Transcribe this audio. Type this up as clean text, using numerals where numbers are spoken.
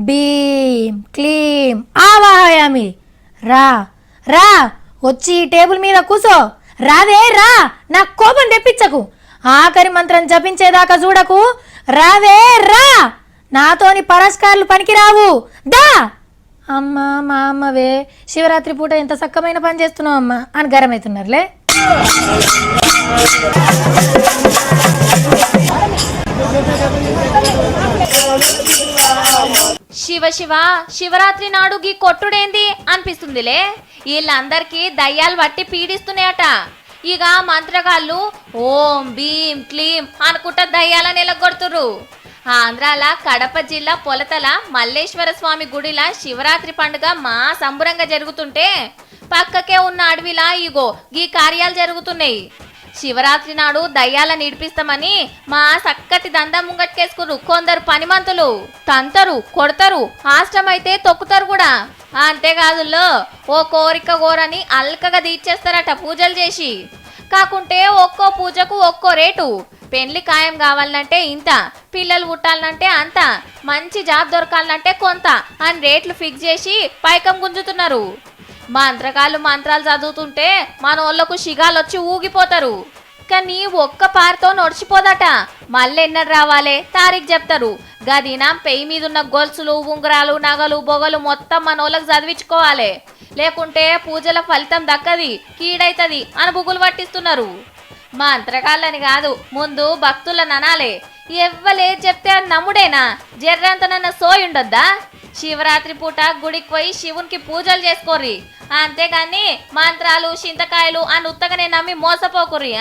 భీం క్లీం ఆవాహయామి. రా రా వచ్చి ఈ టేబుల్ మీద కూసో. రావే రా, నా కోపం తెప్పించకు. ఆఖరి మంత్రం జపించేదాకా చూడకు. రావే రా, నాతోని పరస్కారాలు పనికిరావు. దా. అమ్మ మా అమ్మవే, శివరాత్రి పూట ఎంత సక్కమైన పని చేస్తున్నావు అమ్మ అని గరమవుతున్నారులే. శివ శివ, శివరాత్రి నాడు గీ కొట్టుడేంది అనిపిస్తుందిలే. వీళ్ళందరికీ దయ్యాలు పట్టి పీడిస్తున్నాయట. ఇక మంత్రగాళ్ళు ఓం భీం క్లీం అనుకుంటా దయ్యాలను ఎలగొడుతుర్రు. ఆంధ్రాల కడప జిల్లా పొలతల మల్లేశ్వర స్వామి గుడిలా శివరాత్రి పండుగ మా సంబురంగా జరుగుతుంటే పక్కకే ఉన్న అడవిలా ఇగో గీ కార్యాలు జరుగుతున్నాయి. శివరాత్రి నాడు దయ్యాలను ఇడిపిస్తామని మా చక్కటి దండం ముంగట్కేసుకురు కొందరు పనిమంతులు. తంతరు, కొడతారు, ఆష్టమైతే తొక్కుతారు కూడా. అంతేకాదుల్లో ఓ కోరిక కోరని అల్కగా తీర్చేస్తారట పూజలు చేసి. కాకుంటే ఒక్కో పూజకు ఒక్కో రేటు. పెళ్లి ఖాయం కావాలంటే ఇంత, పిల్లలు పుట్టాలంటే అంత, మంచి జాబ్ దొరకాలంటే కొంత అని రేట్లు ఫిక్స్ చేసి పైకం గుంజుతున్నారు. మంత్రకాలు మంత్రాలు చదువుతుంటే మన వాళ్ళకు షిగాలు వచ్చి ఊగిపోతారు. కానీ ఒక్క పారితో నడిచిపోదట. మళ్ళీ ఎన్నడు రావాలే తారీఖు చెప్తారు. గదినం పెయి మీద ఉన్న గొలుసులు, ఉంగరాలు, నగలు, బొగలు మొత్తం మన వాళ్ళకి చదివించుకోవాలి. లేకుంటే పూజల ఫలితం దక్కది, కీడైతుంది అని బుగులు పట్టిస్తున్నారు. మంత్రకాళ్ళని కాదు, ముందు భక్తులను అనాలే. ఎవ్వలేది చెప్తే అని నమ్ముడేనా? జర్రంతనన్న సోయి ఉండొద్దా? శివరాత్రి పూట గుడికి పోయి శివునికి పూజలు చేసుకోర్రి. అంతేగాని మంత్రాలు, చింతకాయలు అని ఉత్తగానే నమ్మి మోసపోకుర్రి.